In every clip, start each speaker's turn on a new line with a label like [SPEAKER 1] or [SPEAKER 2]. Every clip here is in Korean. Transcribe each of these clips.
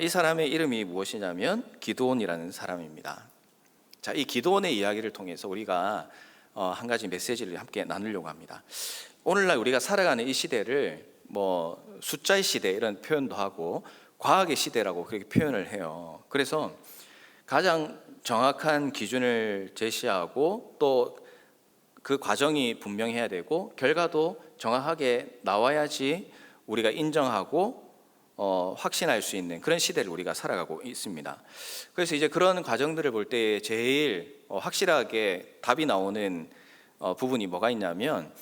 [SPEAKER 1] 이 사람의 이름이 무엇이냐면 기드온이라는 사람입니다. 자, 이 기드온의 이야기를 통해서 우리가 한 가지 메시지를 함께 나누려고 합니다. 오늘날 우리가 살아가는 이 시대를 숫자의 시대 이런 표현도 하고 과학의 시대라고 그렇게 표현을 해요. 그래서 가장 정확한 기준을 제시하고 또 그 과정이 분명해야 되고 결과도 정확하게 나와야지 우리가 인정하고 확신할 수 있는 그런 시대를 우리가 살아가고 있습니다. 그래서 이제 그런 과정들을 볼 때 제일 확실하게 답이 나오는 부분이 뭐가 있냐면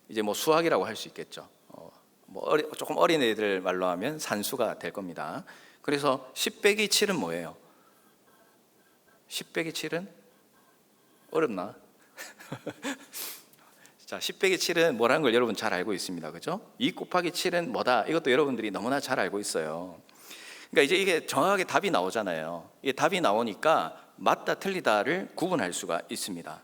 [SPEAKER 1] 이제 수학이라고 할 수 있겠죠. 조금 어린 애들 말로 하면 산수가 될 겁니다. 그래서 10 빼기 7은 뭐예요? 10 빼기 7은 어렵나? 자, 10 빼기 7은 뭐라는 걸 여러분 잘 알고 있습니다. 그죠? 2 곱하기 7은 뭐다? 이것도 여러분들이 너무나 잘 알고 있어요. 그러니까 이제 이게 정확하게 답이 나오잖아요. 이게 답이 나오니까 맞다 틀리다를 구분할 수가 있습니다.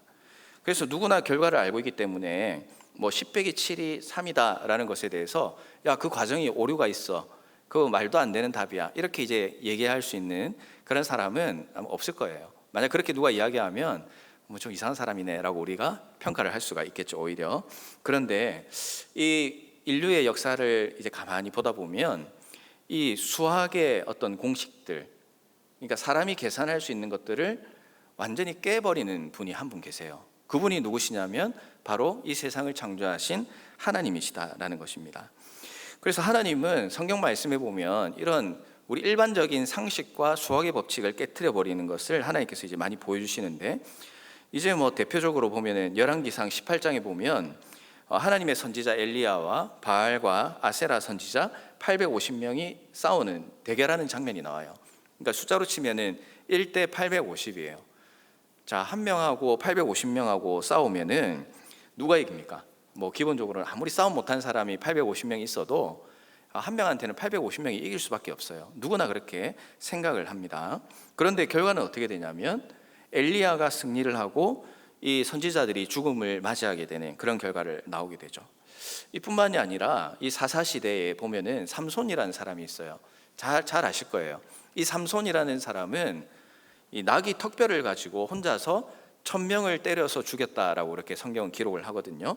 [SPEAKER 1] 그래서 누구나 결과를 알고 있기 때문에 10 빼기 7이 3이다 라는 것에 대해서 야, 그 과정이 오류가 있어, 그거 말도 안 되는 답이야, 이렇게 이제 얘기할 수 있는 그런 사람은 아마 없을 거예요. 만약 그렇게 누가 이야기하면 좀 이상한 사람이네 라고 우리가 평가를 할 수가 있겠죠, 오히려. 그런데 이 인류의 역사를 이제 가만히 보다 보면 이 수학의 어떤 공식들, 그러니까 사람이 계산할 수 있는 것들을 완전히 깨버리는 분이 한 분 계세요. 그분이 누구시냐면 바로 이 세상을 창조하신 하나님이시다라는 것입니다. 그래서 하나님은 성경 말씀에 보면 이런 우리 일반적인 상식과 수학의 법칙을 깨트려 버리는 것을 하나님께서 이제 많이 보여주시는데, 이제 대표적으로 보면은 열왕기상 18장에 보면 하나님의 선지자 엘리야와 바알과 아세라 선지자 850명이 싸우는 대결하는 장면이 나와요. 그러니까 숫자로 치면은 1대 850이에요. 자, 한 명하고 850명하고 싸우면은 누가 이깁니까? 기본적으로 아무리 싸움 못한 사람이 850명이 있어도 한 명한테는 850명이 이길 수밖에 없어요. 누구나 그렇게 생각을 합니다. 그런데 결과는 어떻게 되냐면 엘리야가 승리를 하고 이 선지자들이 죽음을 맞이하게 되는 그런 결과를 나오게 되죠. 이뿐만이 아니라 이 사사시대에 보면은 삼손이라는 사람이 있어요. 잘 아실 거예요. 이 삼손이라는 사람은 이 나귀 턱뼈를 가지고 혼자서 1000명을 때려서 죽였다라고 이렇게 성경은 기록을 하거든요.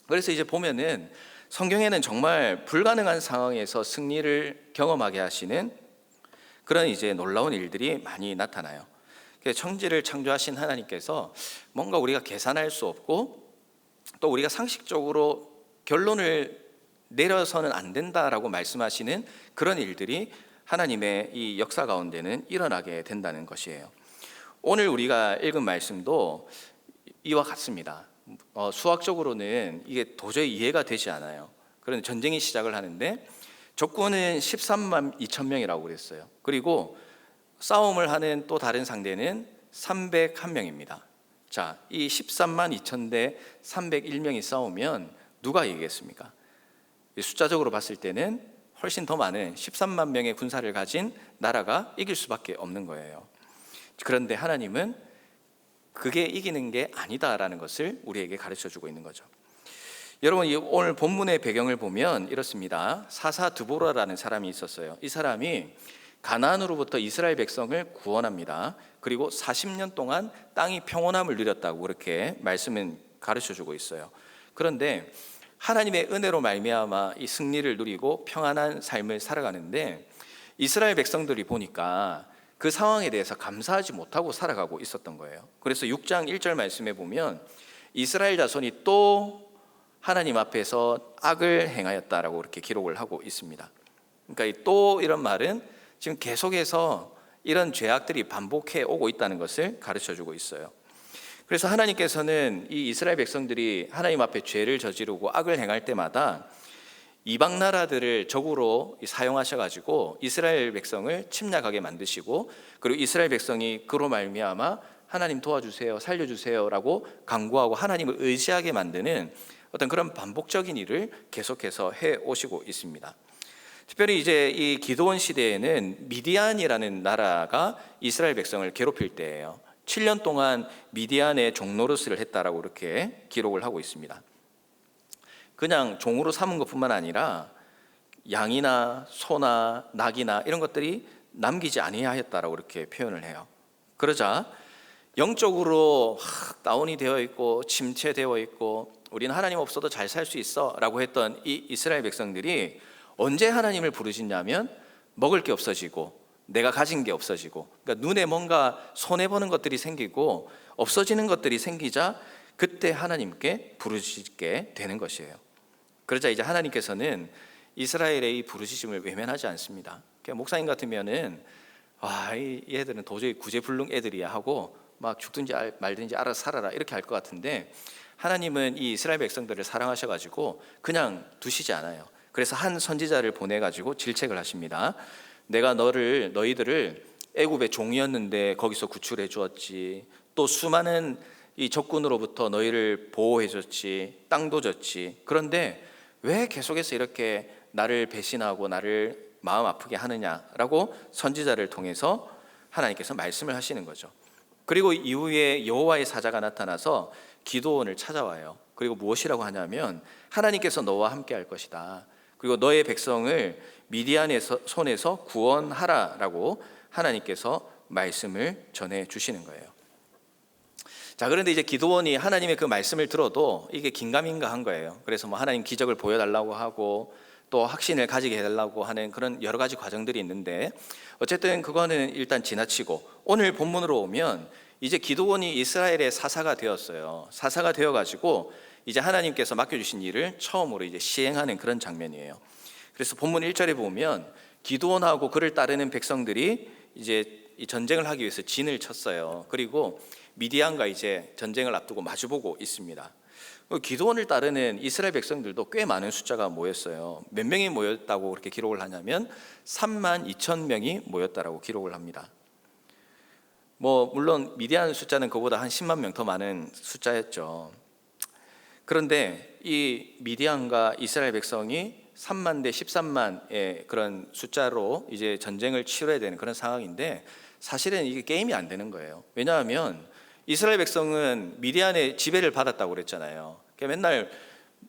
[SPEAKER 1] 그래서 이제 보면은 성경에는 정말 불가능한 상황에서 승리를 경험하게 하시는 그런 이제 놀라운 일들이 많이 나타나요. 천지를 창조하신 하나님께서 뭔가 우리가 계산할 수 없고 또 우리가 상식적으로 결론을 내려서는 안 된다라고 말씀하시는 그런 일들이 하나님의 이 역사 가운데는 일어나게 된다는 것이에요. 오늘 우리가 읽은 말씀도 이와 같습니다. 수학적으로는 이게 도저히 이해가 되지 않아요. 그런데 전쟁이 시작을 하는데 적군은 13만 2천 명이라고 그랬어요. 그리고 싸움을 하는 또 다른 상대는 301명입니다. 자, 이 13만 2천 대 301명이 싸우면 누가 이기겠습니까? 숫자적으로 봤을 때는 훨씬 더 많은 13만 명의 군사를 가진 나라가 이길 수밖에 없는 거예요. 그런데 하나님은 그게 이기는 게 아니다라는 것을 우리에게 가르쳐주고 있는 거죠. 여러분, 오늘 본문의 배경을 보면 이렇습니다. 사사 드보라라는 사람이 있었어요. 이 사람이 가나안으로부터 이스라엘 백성을 구원합니다. 그리고 40년 동안 땅이 평온함을 누렸다고 그렇게 말씀은 가르쳐주고 있어요. 그런데 하나님의 은혜로 말미암아 이 승리를 누리고 평안한 삶을 살아가는데 이스라엘 백성들이 보니까 그 상황에 대해서 감사하지 못하고 살아가고 있었던 거예요. 그래서 6장 1절 말씀에 보면 이스라엘 자손이 또 하나님 앞에서 악을 행하였다라고 이렇게 기록을 하고 있습니다. 그러니까 이 또 이런 말은 지금 계속해서 이런 죄악들이 반복해 오고 있다는 것을 가르쳐주고 있어요. 그래서 하나님께서는 이 이스라엘 백성들이 하나님 앞에 죄를 저지르고 악을 행할 때마다 이방 나라들을 적으로 사용하셔가지고 이스라엘 백성을 침략하게 만드시고, 그리고 이스라엘 백성이 그로 말미암아 하나님 도와주세요, 살려주세요라고 간구하고 하나님을 의지하게 만드는 어떤 그런 반복적인 일을 계속해서 해 오시고 있습니다. 특별히 이제 이 기드온 시대에는 미디안이라는 나라가 이스라엘 백성을 괴롭힐 때예요. 7년 동안 미디안의 종노릇을 했다라고 이렇게 기록을 하고 있습니다. 그냥 종으로 삼은 것뿐만 아니라 양이나 소나 낙이나 이런 것들이 남기지 아니하였다라고 이렇게 표현을 해요. 그러자 영적으로 다운이 되어 있고 침체되어 있고 우리는 하나님 없어도 잘 살 수 있어 라고 했던 이 이스라엘 백성들이 언제 하나님을 부르시냐면 먹을 게 없어지고 내가 가진 게 없어지고, 그러니까 눈에 뭔가 손해보는 것들이 생기고 없어지는 것들이 생기자 그때 하나님께 부르시게 되는 것이에요. 그러자 이제 하나님께서는 이스라엘의 이 부르짖음을 외면하지 않습니다. 그러니까 목사님 같으면은 이 애들은 도저히 구제불능 애들이야 하고 막 죽든지 말든지 알아서 살아라 이렇게 할 것 같은데, 하나님은 이 이스라엘 백성들을 사랑하셔가지고 그냥 두시지 않아요. 그래서 한 선지자를 보내가지고 질책을 하십니다. 내가 너희들을 애굽의 종이었는데 거기서 구출해 주었지, 또 수많은 이 적군으로부터 너희를 보호해 줬지, 땅도 줬지. 그런데 왜 계속해서 이렇게 나를 배신하고 나를 마음 아프게 하느냐라고 선지자를 통해서 하나님께서 말씀을 하시는 거죠. 그리고 이후에 여호와의 사자가 나타나서 기드온을 찾아와요. 그리고 무엇이라고 하냐면 하나님께서 너와 함께 할 것이다, 그리고 너의 백성을 미디안의 손에서 구원하라라고 하나님께서 말씀을 전해 주시는 거예요. 자, 그런데 이제 기드온이 하나님의 그 말씀을 들어도 이게 긴가민가한 거예요. 그래서 뭐 하나님 기적을 보여달라고 하고 또 확신을 가지게 해달라고 하는 그런 여러 가지 과정들이 있는데, 어쨌든 그거는 일단 지나치고 오늘 본문으로 오면 이제 기드온이 이스라엘의 사사가 되었어요. 사사가 되어가지고 이제 하나님께서 맡겨주신 일을 처음으로 이제 시행하는 그런 장면이에요. 그래서 본문 1절에 보면 기드온하고 그를 따르는 백성들이 이제 이 전쟁을 하기 위해서 진을 쳤어요. 그리고 미디안과 이제 전쟁을 앞두고 마주보고 있습니다. 기드온을 따르는 이스라엘 백성들도 꽤 많은 숫자가 모였어요. 몇 명이 모였다고 그렇게 기록을 하냐면 3만 2천 명이 모였다라고 기록을 합니다. 물론 미디안 숫자는 그보다 한 10만 명 더 많은 숫자였죠. 그런데 이 미디안과 이스라엘 백성이 3만 대 13만의 그런 숫자로 이제 전쟁을 치러야 되는 그런 상황인데, 사실은 이게 게임이 안 되는 거예요. 왜냐하면 이스라엘 백성은 미디안의 지배를 받았다고 그랬잖아요. 맨날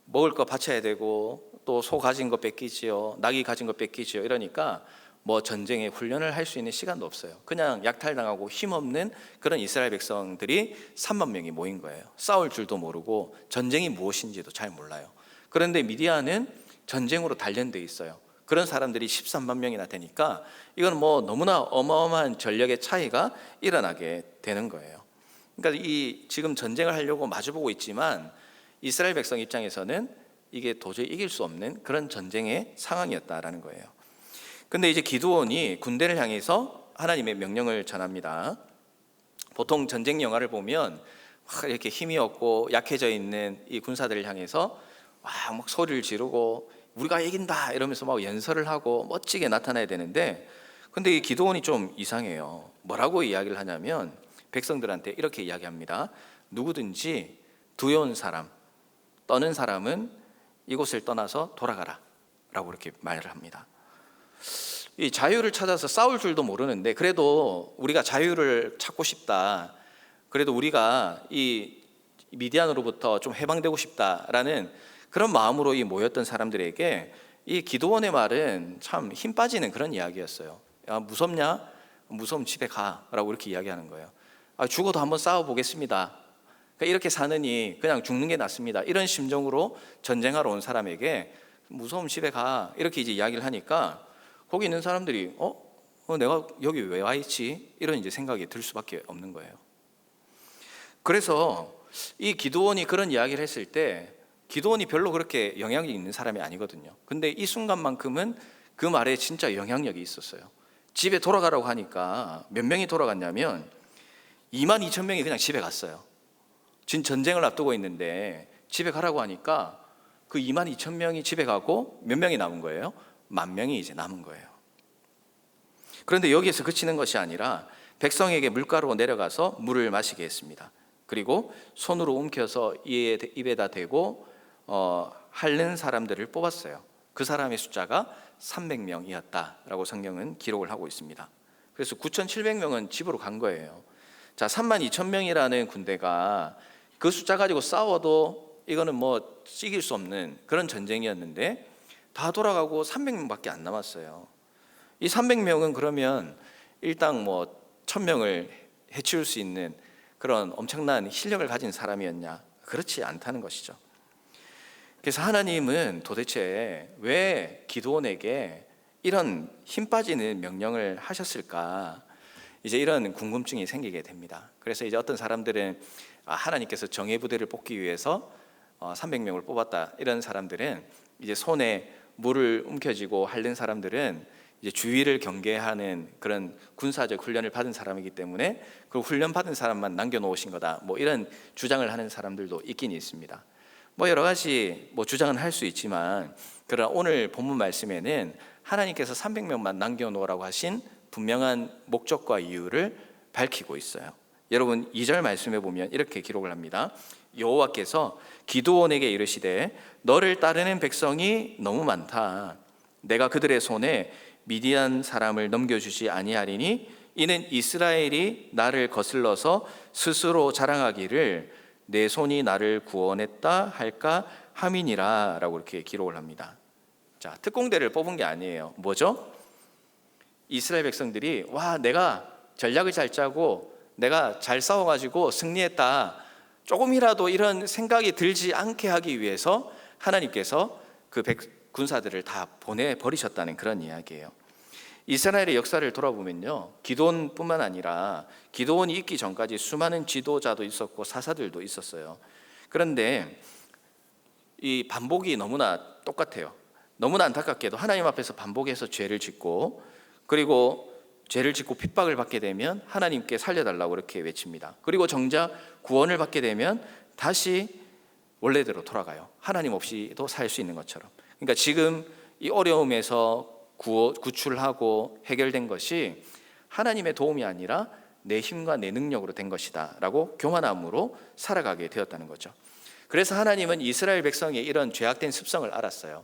[SPEAKER 1] 먹을 거 바쳐야 되고 또 소 가진 거 뺏기지요, 나귀 가진 거 뺏기지요. 이러니까 전쟁에 훈련을 할 수 있는 시간도 없어요. 그냥 약탈당하고 힘없는 그런 이스라엘 백성들이 3만 명이 모인 거예요. 싸울 줄도 모르고 전쟁이 무엇인지도 잘 몰라요. 그런데 미디안은 전쟁으로 단련돼 있어요. 그런 사람들이 13만 명이나 되니까 이건 너무나 어마어마한 전력의 차이가 일어나게 되는 거예요. 그러니까 이 지금 전쟁을 하려고 마주보고 있지만 이스라엘 백성 입장에서는 이게 도저히 이길 수 없는 그런 전쟁의 상황이었다라는 거예요. 근데 이제 기드온이 군대를 향해서 하나님의 명령을 전합니다. 보통 전쟁 영화를 보면 이렇게 힘이 없고 약해져 있는 이 군사들을 향해서 막 소리를 지르고 우리가 이긴다 이러면서 막 연설을 하고 멋지게 나타나야 되는데, 근데 이 기드온이 좀 이상해요. 뭐라고 이야기를 하냐면 백성들한테 이렇게 이야기합니다. 누구든지 두려운 사람, 떠는 사람은 이곳을 떠나서 돌아가라 라고 이렇게 말을 합니다. 이 자유를 찾아서 싸울 줄도 모르는데 그래도 우리가 자유를 찾고 싶다, 그래도 우리가 이 미디안으로부터 좀 해방되고 싶다라는 그런 마음으로 이 모였던 사람들에게 이 기드온의 말은 참 힘 빠지는 그런 이야기였어요. 야, 무섭냐? 무서우면 집에 가라고 이렇게 이야기하는 거예요. 죽어도 한번 싸워보겠습니다. 그러니까 이렇게 사느니 그냥 죽는 게 낫습니다. 이런 심정으로 전쟁하러 온 사람에게 무서우면 집에 가 이렇게 이제 이야기를 하니까 거기 있는 사람들이 내가 여기 왜 와 있지? 이런 이제 생각이 들 수밖에 없는 거예요. 그래서 이 기드온이 그런 이야기를 했을 때 기드온이 별로 그렇게 영향력이 있는 사람이 아니거든요. 근데 이 순간만큼은 그 말에 진짜 영향력이 있었어요. 집에 돌아가라고 하니까 몇 명이 돌아갔냐면 2만 2천 명이 그냥 집에 갔어요. 지금 전쟁을 앞두고 있는데 집에 가라고 하니까 그 2만 2천 명이 집에 가고 몇 명이 남은 거예요? 10,000명이 이제 남은 거예요. 그런데 여기에서 그치는 것이 아니라 백성에게 물가로 내려가서 물을 마시게 했습니다. 그리고 손으로 움켜서 입에다 대고 핥는 사람들을 뽑았어요. 그 사람의 숫자가 300명이었다라고 성경은 기록을 하고 있습니다. 그래서 9,700명은 집으로 간 거예요. 자, 3만 2천 명이라는 군대가 그 숫자 가지고 싸워도 이거는 이길 수 없는 그런 전쟁이었는데 다 돌아가고 300명밖에 안 남았어요. 이 300명은 그러면 일당 뭐 1000명을 해치울 수 있는 그런 엄청난 실력을 가진 사람이었냐? 그렇지 않다는 것이죠. 그래서 하나님은 도대체 왜 기드온에게 이런 힘 빠지는 명령을 하셨을까? 이제 이런 궁금증이 생기게 됩니다. 그래서 이제 어떤 사람들은 하나님께서 정예 부대를 뽑기 위해서 300명을 뽑았다, 이런 사람들은 이제 손에 물을 움켜쥐고 핥는 사람들은 이제 주위를 경계하는 그런 군사적 훈련을 받은 사람이기 때문에 그 훈련 받은 사람만 남겨놓으신 거다, 뭐 이런 주장을 하는 사람들도 있긴 있습니다. 뭐 여러 가지 뭐 주장은 할 수 있지만, 그러나 오늘 본문 말씀에는 하나님께서 300명만 남겨놓으라고 하신 분명한 목적과 이유를 밝히고 있어요. 여러분 2절 말씀에 보면 이렇게 기록을 합니다. 여호와께서 기드온에게 이르시되 너를 따르는 백성이 너무 많다. 내가 그들의 손에 미디안 사람을 넘겨주지 아니하리니 이는 이스라엘이 나를 거슬러서 스스로 자랑하기를 내 손이 나를 구원했다 할까 함이니라 라고 이렇게 기록을 합니다. 자, 특공대를 뽑은 게 아니에요. 뭐죠? 이스라엘 백성들이 와, 내가 전략을 잘 짜고 내가 잘 싸워가지고 승리했다, 조금이라도 이런 생각이 들지 않게 하기 위해서 하나님께서 그 군사들을 다 보내버리셨다는 그런 이야기예요. 이스라엘의 역사를 돌아보면요, 기드온뿐만 아니라 기드온이 있기 전까지 수많은 지도자도 있었고 사사들도 있었어요. 그런데 이 반복이 너무나 똑같아요. 너무나 안타깝게도 하나님 앞에서 반복해서 죄를 짓고, 그리고 죄를 짓고 핍박을 받게 되면 하나님께 살려달라고 이렇게 외칩니다. 그리고 정작 구원을 받게 되면 다시 원래대로 돌아가요. 하나님 없이도 살 수 있는 것처럼. 그러니까 지금 이 어려움에서 구출하고 해결된 것이 하나님의 도움이 아니라 내 힘과 내 능력으로 된 것이다 라고 교만함으로 살아가게 되었다는 거죠. 그래서 하나님은 이스라엘 백성의 이런 죄악된 습성을 알았어요.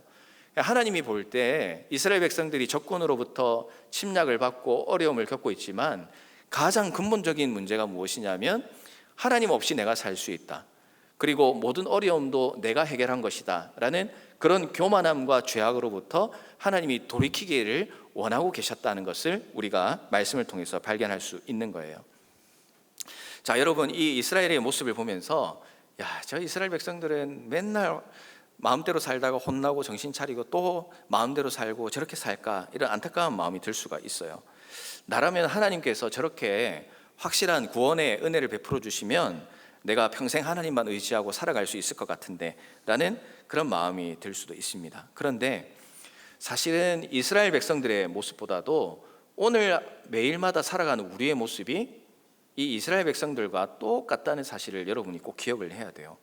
[SPEAKER 1] 하나님이 볼 때 이스라엘 백성들이 적군으로부터 침략을 받고 어려움을 겪고 있지만 가장 근본적인 문제가 무엇이냐면 하나님 없이 내가 살 수 있다, 그리고 모든 어려움도 내가 해결한 것이다 라는 그런 교만함과 죄악으로부터 하나님이 돌이키기를 원하고 계셨다는 것을 우리가 말씀을 통해서 발견할 수 있는 거예요. 자, 여러분, 이 이스라엘의 모습을 보면서 저 이스라엘 백성들은 맨날 마음대로 살다가 혼나고 정신 차리고 또 마음대로 살고 저렇게 살까, 이런 안타까운 마음이 들 수가 있어요. 나라면 하나님께서 저렇게 확실한 구원의 은혜를 베풀어 주시면 내가 평생 하나님만 의지하고 살아갈 수 있을 것 같은데 라는 그런 마음이 들 수도 있습니다. 그런데 사실은 이스라엘 백성들의 모습보다도 오늘 매일마다 살아가는 우리의 모습이 이 이스라엘 백성들과 똑같다는 사실을 여러분이 꼭 기억을 해야 돼요.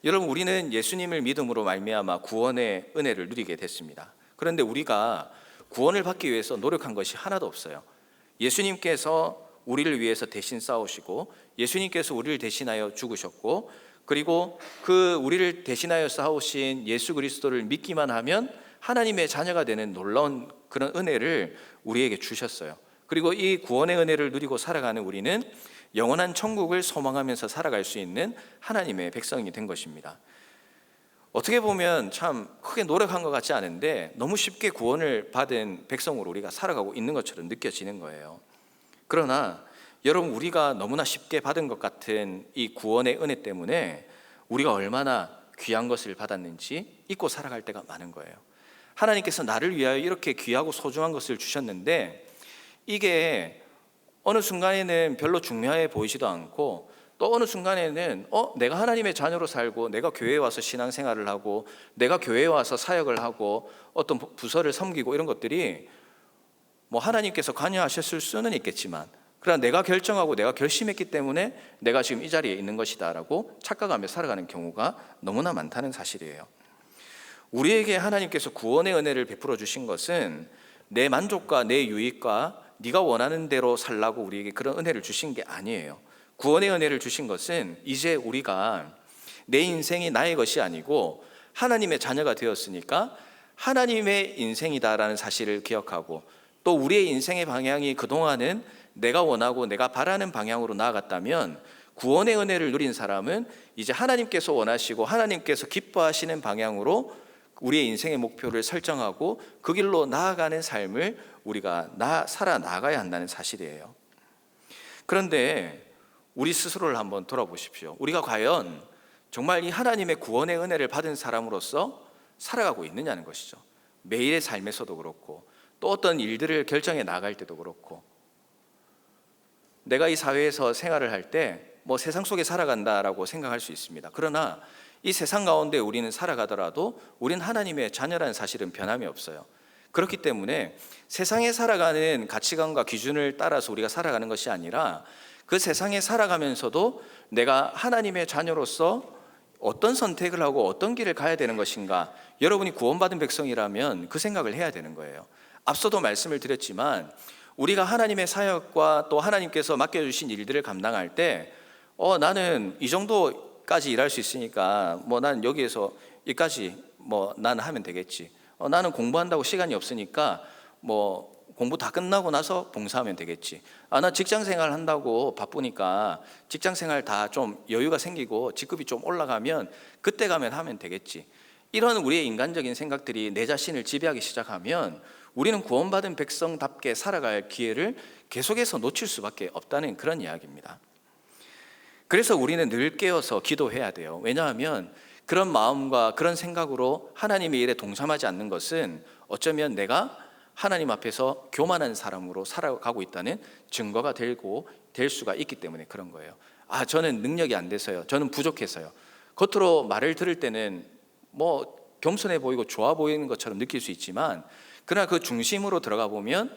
[SPEAKER 1] 여러분, 우리는 예수님을 믿음으로 말미암아 구원의 은혜를 누리게 됐습니다. 그런데 우리가 구원을 받기 위해서 노력한 것이 하나도 없어요. 예수님께서 우리를 위해서 대신 싸우시고 예수님께서 우리를 대신하여 죽으셨고, 그리고 그 우리를 대신하여 싸우신 예수 그리스도를 믿기만 하면 하나님의 자녀가 되는 놀라운 그런 은혜를 우리에게 주셨어요. 그리고 이 구원의 은혜를 누리고 살아가는 우리는 영원한 천국을 소망하면서 살아갈 수 있는 하나님의 백성이 된 것입니다. 어떻게 보면 참 크게 노력한 것 같지 않은데 너무 쉽게 구원을 받은 백성으로 우리가 살아가고 있는 것처럼 느껴지는 거예요. 그러나 여러분, 우리가 너무나 쉽게 받은 것 같은 이 구원의 은혜 때문에 우리가 얼마나 귀한 것을 받았는지 잊고 살아갈 때가 많은 거예요. 하나님께서 나를 위하여 이렇게 귀하고 소중한 것을 주셨는데 이게 어느 순간에는 별로 중요해 보이지도 않고, 또 어느 순간에는 내가 하나님의 자녀로 살고 내가 교회에 와서 신앙생활을 하고 내가 교회에 와서 사역을 하고 어떤 부서를 섬기고 이런 것들이 뭐 하나님께서 관여하셨을 수는 있겠지만, 그러나 내가 결정하고 내가 결심했기 때문에 내가 지금 이 자리에 있는 것이다 라고 착각하며 살아가는 경우가 너무나 많다는 사실이에요. 우리에게 하나님께서 구원의 은혜를 베풀어 주신 것은 내 만족과 내 유익과 네가 원하는 대로 살라고 우리에게 그런 은혜를 주신 게 아니에요. 구원의 은혜를 주신 것은 이제 우리가 내 인생이 나의 것이 아니고 하나님의 자녀가 되었으니까 하나님의 인생이다라는 사실을 기억하고, 또 우리의 인생의 방향이 그동안은 내가 원하고 내가 바라는 방향으로 나아갔다면 구원의 은혜를 누린 사람은 이제 하나님께서 원하시고 하나님께서 기뻐하시는 방향으로 우리의 인생의 목표를 설정하고 그 길로 나아가는 삶을 우리가 살아나가야 한다는 사실이에요. 그런데 우리 스스로를 한번 돌아보십시오. 우리가 과연 정말 이 하나님의 구원의 은혜를 받은 사람으로서 살아가고 있느냐는 것이죠. 매일의 삶에서도 그렇고 또 어떤 일들을 결정해 나갈 때도 그렇고, 내가 이 사회에서 생활을 할 때 뭐 세상 속에 살아간다라고 생각할 수 있습니다. 그러나 이 세상 가운데 우리는 살아가더라도 우리는 하나님의 자녀라는 사실은 변함이 없어요. 그렇기 때문에 세상에 살아가는 가치관과 기준을 따라서 우리가 살아가는 것이 아니라 그 세상에 살아가면서도 내가 하나님의 자녀로서 어떤 선택을 하고 어떤 길을 가야 되는 것인가, 여러분이 구원받은 백성이라면 그 생각을 해야 되는 거예요. 앞서도 말씀을 드렸지만 우리가 하나님의 사역과 또 하나님께서 맡겨주신 일들을 감당할 때 나는 이 정도까지 일할 수 있으니까 뭐 난 여기에서 여기까지 뭐 나는 하면 되겠지. 나는 공부한다고 시간이 없으니까 뭐 공부 다 끝나고 나서 봉사하면 되겠지. 나 직장 생활 한다고 바쁘니까 직장 생활 다 좀 여유가 생기고 직급이 좀 올라가면 그때 가면 하면 되겠지. 이런 우리의 인간적인 생각들이 내 자신을 지배하기 시작하면 우리는 구원받은 백성답게 살아갈 기회를 계속해서 놓칠 수밖에 없다는 그런 이야기입니다. 그래서 우리는 늘 깨어서 기도해야 돼요. 왜냐하면 그런 마음과 그런 생각으로 하나님의 일에 동참하지 않는 것은 어쩌면 내가 하나님 앞에서 교만한 사람으로 살아가고 있다는 증거가 될 수가 있기 때문에 그런 거예요. 저는 능력이 안 돼서요. 저는 부족해서요. 겉으로 말을 들을 때는 뭐 겸손해 보이고 좋아 보이는 것처럼 느낄 수 있지만, 그러나 그 중심으로 들어가 보면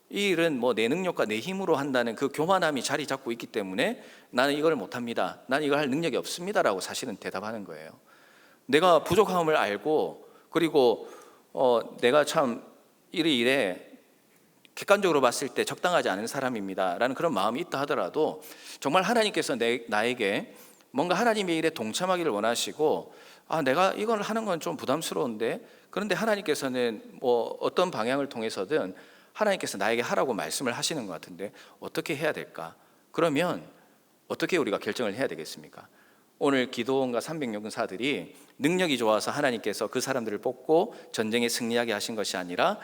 [SPEAKER 1] 이 일은 뭐 내 능력과 내 힘으로 한다는 그 교만함이 자리 잡고 있기 때문에 나는 이걸 못합니다, 나는 이걸 할 능력이 없습니다라고 사실은 대답하는 거예요. 내가 부족함을 알고, 그리고 내가 참 이래 객관적으로 봤을 때 적당하지 않은 사람입니다 라는 그런 마음이 있다 하더라도, 정말 하나님께서 나에게 뭔가 하나님의 일에 동참하기를 원하시고, 내가 이걸 하는 건 좀 부담스러운데, 그런데 하나님께서는 뭐 어떤 방향을 통해서든 하나님께서 나에게 하라고 말씀을 하시는 것 같은데 어떻게 해야 될까? 그러면 어떻게 우리가 결정을 해야 되겠습니까? 오늘 기도원과 300용사들이 능력이 좋아서 하나님께서 그 사람들을 뽑고 전쟁에 승리하게 하신 것이 아니라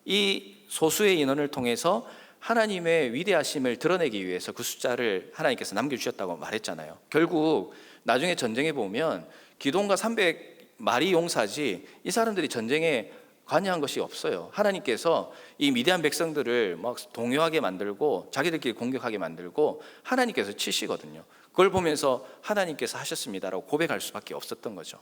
[SPEAKER 1] 이 소수의 인원을 통해서 하나님의 위대하심을 드러내기 위해서 그 숫자를 하나님께서 남겨주셨다고 말했잖아요. 결국 나중에 전쟁에 보면 기도원과 300마리 용사지 이 사람들이 전쟁에 관여한 것이 없어요. 하나님께서 이 미디안 백성들을 막 동요하게 만들고 자기들끼리 공격하게 만들고 하나님께서 치시거든요. 그걸 보면서 하나님께서 하셨습니다라고 고백할 수밖에 없었던 거죠.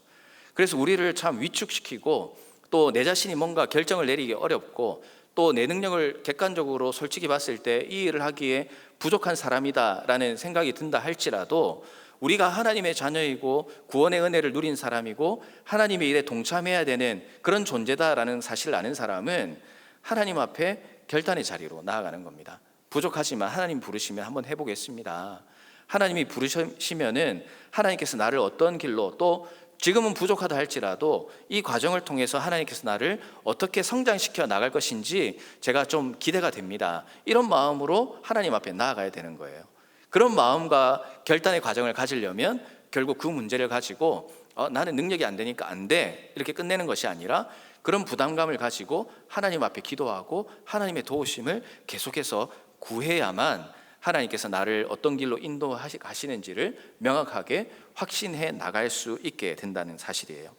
[SPEAKER 1] 그래서 우리를 참 위축시키고, 또 내 자신이 뭔가 결정을 내리기 어렵고, 또 내 능력을 객관적으로 솔직히 봤을 때 이 일을 하기에 부족한 사람이다라는 생각이 든다 할지라도, 우리가 하나님의 자녀이고 구원의 은혜를 누린 사람이고 하나님의 일에 동참해야 되는 그런 존재다라는 사실을 아는 사람은 하나님 앞에 결단의 자리로 나아가는 겁니다. 부족하지만 하나님 부르시면 한번 해보겠습니다. 하나님이 부르시면은 하나님께서 나를 어떤 길로, 또 지금은 부족하다 할지라도 이 과정을 통해서 하나님께서 나를 어떻게 성장시켜 나갈 것인지 제가 좀 기대가 됩니다. 이런 마음으로 하나님 앞에 나아가야 되는 거예요. 그런 마음과 결단의 과정을 가지려면 결국 그 문제를 가지고 나는 능력이 안 되니까 안 돼 이렇게 끝내는 것이 아니라, 그런 부담감을 가지고 하나님 앞에 기도하고 하나님의 도우심을 계속해서 구해야만 하나님께서 나를 어떤 길로 인도하시는지를 명확하게 확신해 나갈 수 있게 된다는 사실이에요.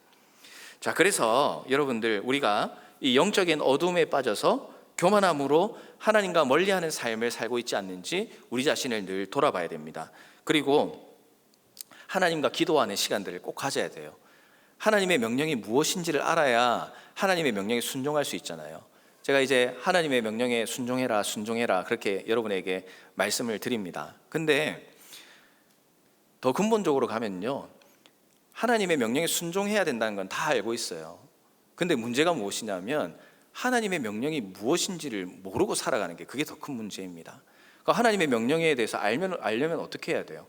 [SPEAKER 1] 자, 그래서 여러분들, 우리가 이 영적인 어둠에 빠져서 교만함으로 하나님과 멀리하는 삶을 살고 있지 않는지 우리 자신을 늘 돌아봐야 됩니다. 그리고 하나님과 기도하는 시간들을 꼭 가져야 돼요. 하나님의 명령이 무엇인지를 알아야 하나님의 명령에 순종할 수 있잖아요. 제가 이제 하나님의 명령에 순종해라 그렇게 여러분에게 말씀을 드립니다. 근데 더 근본적으로 가면요, 하나님의 명령에 순종해야 된다는 건 다 알고 있어요. 근데 문제가 무엇이냐면 하나님의 명령이 무엇인지를 모르고 살아가는 게, 그게 더 큰 문제입니다. 그러니까 하나님의 명령에 대해서 알려면 어떻게 해야 돼요?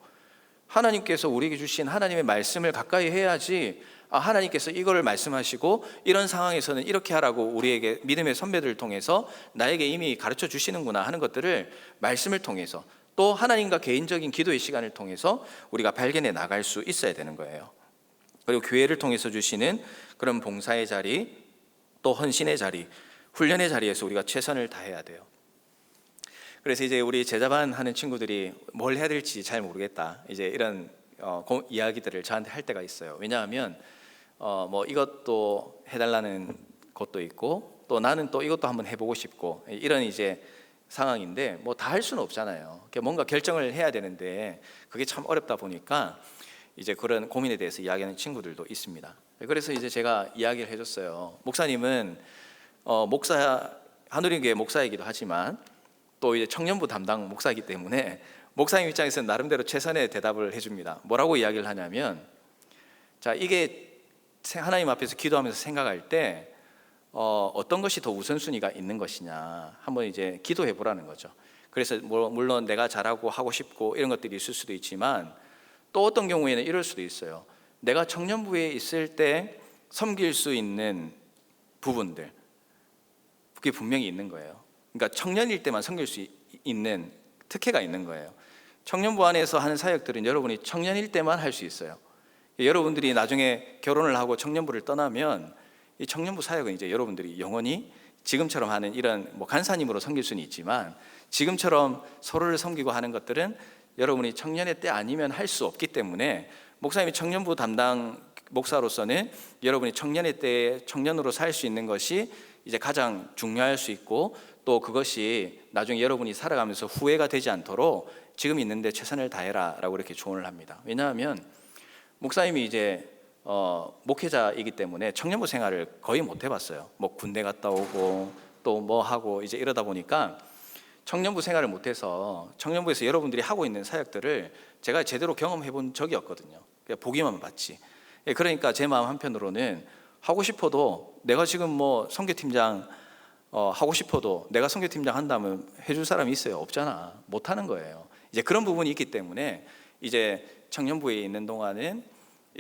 [SPEAKER 1] 하나님께서 우리에게 주신 하나님의 말씀을 가까이 해야지, 하나님께서 이거를 말씀하시고 이런 상황에서는 이렇게 하라고 우리에게 믿음의 선배들을 통해서 나에게 이미 가르쳐 주시는구나 하는 것들을 말씀을 통해서, 또 하나님과 개인적인 기도의 시간을 통해서 우리가 발견해 나갈 수 있어야 되는 거예요. 그리고 교회를 통해서 주시는 그런 봉사의 자리, 또 헌신의 자리, 훈련의 자리에서 우리가 최선을 다해야 돼요. 그래서 이제 우리 제자반 하는 친구들이 뭘 해야 될지 잘 모르겠다, 이제 이런 이야기들을 저한테 할 때가 있어요. 왜냐하면 뭐 이것도 해달라는 것도 있고, 또 나는 또 이것도 한번 해보고 싶고, 이런 이제 상황인데 뭐 다 할 수는 없잖아요. 뭔가 결정을 해야 되는데 그게 참 어렵다 보니까 이제 그런 고민에 대해서 이야기하는 친구들도 있습니다. 그래서 이제 제가 이야기를 해줬어요. 목사님은 한우리교회 목사이기도 하지만 또 이제 청년부 담당 목사이기 때문에 목사님 입장에서는 나름대로 최선의 대답을 해줍니다. 뭐라고 이야기를 하냐면, 자, 이게 하나님 앞에서 기도하면서 생각할 때 어떤 것이 더 우선순위가 있는 것이냐 한번 이제 기도해 보라는 거죠. 그래서 물론 내가 잘하고 하고 싶고 이런 것들이 있을 수도 있지만, 또 어떤 경우에는 이럴 수도 있어요. 내가 청년부에 있을 때 섬길 수 있는 부분들, 그게 분명히 있는 거예요. 그러니까 청년일 때만 섬길 수 있는 특혜가 있는 거예요. 청년부 안에서 하는 사역들은 여러분이 청년일 때만 할 수 있어요. 여러분들이 나중에 결혼을 하고 청년부를 떠나면 이 청년부 사역은 이제 여러분들이 영원히 지금처럼 하는 이런 간사님으로 섬길 수는 있지만, 지금처럼 서로를 섬기고 하는 것들은 여러분이 청년의 때 아니면 할 수 없기 때문에, 목사님이 청년부 담당 목사로서는 여러분이 청년의 때에 청년으로 살 수 있는 것이 이제 가장 중요할 수 있고, 또 그것이 나중에 여러분이 살아가면서 후회가 되지 않도록 지금 있는데 최선을 다해라 라고 이렇게 조언을 합니다. 왜냐하면 목사님이 이제 목회자이기 때문에 청년부 생활을 거의 못 해봤어요. 뭐 군대 갔다 오고 또 뭐 하고 이제 이러다 보니까 청년부 생활을 못해서 청년부에서 여러분들이 하고 있는 사역들을 제가 제대로 경험해 본 적이 없거든요. 그냥 보기만 봤지. 그러니까 제 마음 한편으로는 하고 싶어도, 내가 지금 뭐 선교팀장 하고 싶어도 내가 선교팀장 한다면 해줄 사람이 있어요? 없잖아. 못하는 거예요. 이제 그런 부분이 있기 때문에 이제 청년부에 있는 동안은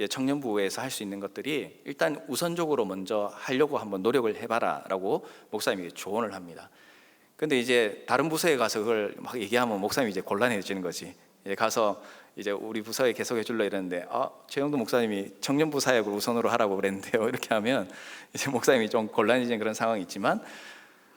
[SPEAKER 1] 청년부에서 할 수 있는 것들이 일단 우선적으로 먼저 하려고 한번 노력을 해봐라 라고 목사님이 조언을 합니다. 근데 이제 다른 부서에 가서 그걸 막 얘기하면 목사님이 이제 곤란해지는 거지. 가서 이제 우리 부서에 계속해 줄라 이러는데, 최영도 목사님이 청년부 사역을 우선으로 하라고 그랬는데요, 이렇게 하면 이제 목사님이 좀 곤란해지는 그런 상황이 있지만,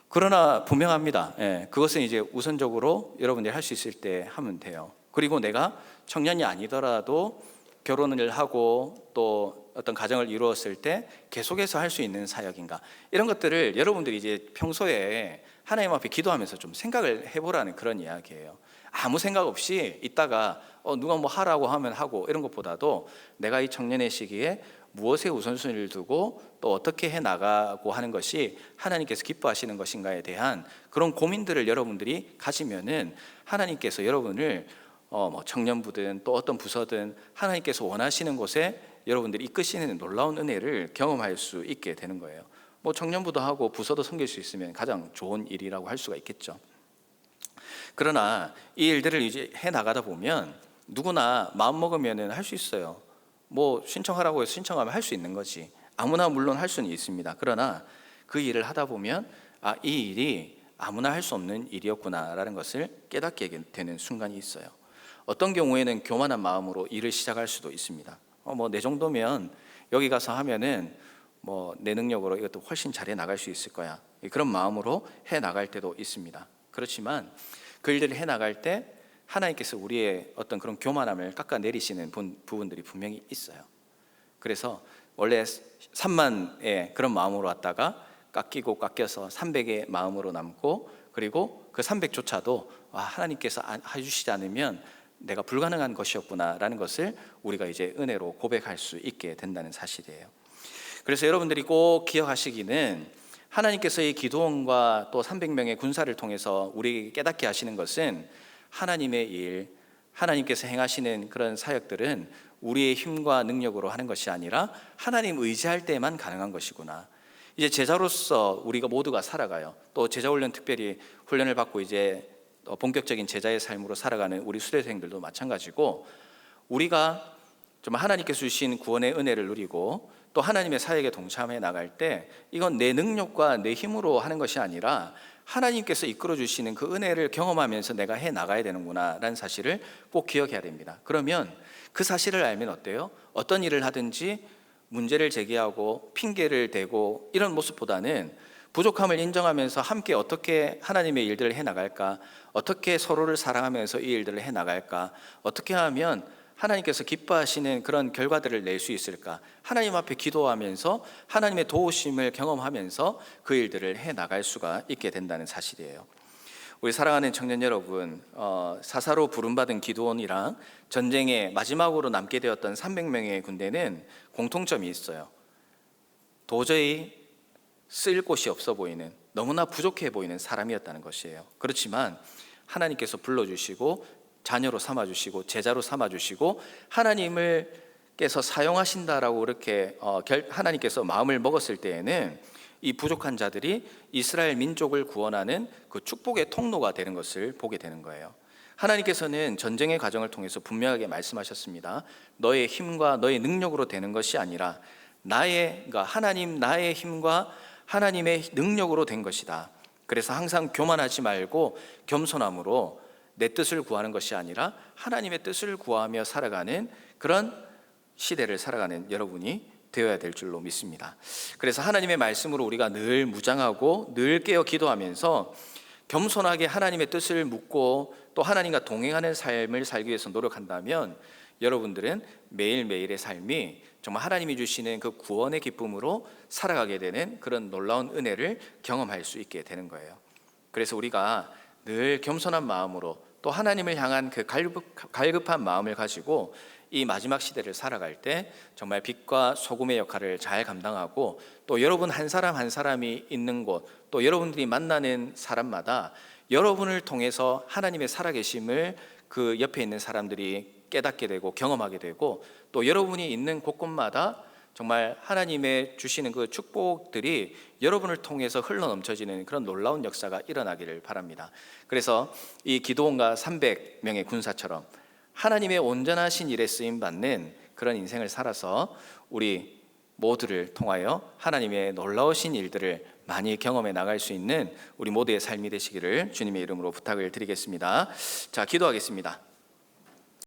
[SPEAKER 1] 그러나 분명합니다. 그것은 이제 우선적으로 여러분들이 할 수 있을 때 하면 돼요. 그리고 내가 청년이 아니더라도 결혼을 하고 또 어떤 가정을 이루었을 때 계속해서 할 수 있는 사역인가, 이런 것들을 여러분들이 이제 평소에 하나님 앞에 기도하면서 좀 생각을 해보라는 그런 이야기예요. 아무 생각 없이 있다가 누가 뭐 하라고 하면 하고 이런 것보다도 내가 이 청년의 시기에 무엇에 우선순위를 두고 또 어떻게 해나가고 하는 것이 하나님께서 기뻐하시는 것인가에 대한 그런 고민들을 여러분들이 가지면은 하나님께서 여러분을 청년부든 또 어떤 부서든 하나님께서 원하시는 곳에 여러분들이 이끄시는 놀라운 은혜를 경험할 수 있게 되는 거예요. 청년부도 하고 부서도 섬길 수 있으면 가장 좋은 일이라고 할 수가 있겠죠. 그러나 이 일들을 이제 해 나가다 보면 누구나 마음 먹으면은 할 수 있어요. 신청하라고 해서 신청하면 할 수 있는 거지. 아무나 물론 할 수는 있습니다. 그러나 그 일을 하다 보면 이 일이 아무나 할 수 없는 일이었구나라는 것을 깨닫게 되는 순간이 있어요. 어떤 경우에는 교만한 마음으로 일을 시작할 수도 있습니다. 내 정도면 여기 가서 하면은 내 능력으로 이것도 훨씬 잘해 나갈 수 있을 거야, 그런 마음으로 해 나갈 때도 있습니다. 그렇지만 그 일들을 해 나갈 때 하나님께서 우리의 어떤 그런 교만함을 깎아내리시는 부분들이 분명히 있어요. 그래서 원래 3만의 그런 마음으로 왔다가 깎여서 300의 마음으로 남고, 그리고 그 300조차도 하나님께서 해주시지 않으면 내가 불가능한 것이었구나라는 것을 우리가 이제 은혜로 고백할 수 있게 된다는 사실이에요. 그래서 여러분들이 꼭 기억하시기는, 하나님께서 이 기도원과 또 300명의 군사를 통해서 우리에게 깨닫게 하시는 것은 하나님의 일, 하나님께서 행하시는 그런 사역들은 우리의 힘과 능력으로 하는 것이 아니라 하나님 의지할 때만 가능한 것이구나. 이제 제자로서 우리가 모두가 살아가요. 또 제자훈련 특별히 훈련을 받고 이제 본격적인 제자의 삶으로 살아가는 우리 수료생들도 마찬가지고, 우리가 좀 하나님께서 주신 구원의 은혜를 누리고 또 하나님의 사역에 동참해 나갈 때, 이건 내 능력과 내 힘으로 하는 것이 아니라 하나님께서 이끌어 주시는 그 은혜를 경험하면서 내가 해 나가야 되는구나 라는 사실을 꼭 기억해야 됩니다. 그러면 그 사실을 알면 어때요? 어떤 일을 하든지 문제를 제기하고 핑계를 대고 이런 모습보다는 부족함을 인정하면서 함께 어떻게 하나님의 일들을 해나갈까, 어떻게 서로를 사랑하면서 이 일들을 해나갈까, 어떻게 하면 하나님께서 기뻐하시는 그런 결과들을 낼 수 있을까, 하나님 앞에 기도하면서 하나님의 도우심을 경험하면서 그 일들을 해나갈 수가 있게 된다는 사실이에요. 우리 사랑하는 청년 여러분, 사사로 부름받은 기드온이랑 전쟁에 마지막으로 남게 되었던 300명의 군대는 공통점이 있어요. 도저히 쓸 곳이 없어 보이는, 너무나 부족해 보이는 사람이었다는 것이에요. 그렇지만 하나님께서 불러주시고 자녀로 삼아주시고 제자로 삼아주시고 하나님께서 사용하신다라고 이렇게 하나님께서 마음을 먹었을 때에는 이 부족한 자들이 이스라엘 민족을 구원하는 그 축복의 통로가 되는 것을 보게 되는 거예요. 하나님께서는 전쟁의 과정을 통해서 분명하게 말씀하셨습니다. 너의 힘과 너의 능력으로 되는 것이 아니라 그러니까 하나님 나의 힘과 하나님의 능력으로 된 것이다. 그래서 항상 교만하지 말고 겸손함으로 내 뜻을 구하는 것이 아니라 하나님의 뜻을 구하며 살아가는 그런 시대를 살아가는 여러분이 되어야 될 줄로 믿습니다. 그래서 하나님의 말씀으로 우리가 늘 무장하고 늘 깨어 기도하면서 겸손하게 하나님의 뜻을 묻고 또 하나님과 동행하는 삶을 살기 위해서 노력한다면 여러분들은 매일매일의 삶이 정말 하나님이 주시는 그 구원의 기쁨으로 살아가게 되는 그런 놀라운 은혜를 경험할 수 있게 되는 거예요. 그래서 우리가 늘 겸손한 마음으로 또 하나님을 향한 그 갈급한 마음을 가지고 이 마지막 시대를 살아갈 때 정말 빛과 소금의 역할을 잘 감당하고 또 여러분 한 사람 한 사람이 있는 곳, 또 여러분들이 만나는 사람마다 여러분을 통해서 하나님의 살아계심을 그 옆에 있는 사람들이 깨닫게 되고 경험하게 되고 또 여러분이 있는 곳곳마다 정말 하나님의 주시는 그 축복들이 여러분을 통해서 흘러넘쳐지는 그런 놀라운 역사가 일어나기를 바랍니다. 그래서 이 기드온과 300명의 군사처럼 하나님의 온전하신 일에 쓰임받는 그런 인생을 살아서 우리 모두를 통하여 하나님의 놀라우신 일들을 많이 경험해 나갈 수 있는 우리 모두의 삶이 되시기를 주님의 이름으로 부탁을 드리겠습니다. 자, 기도하겠습니다.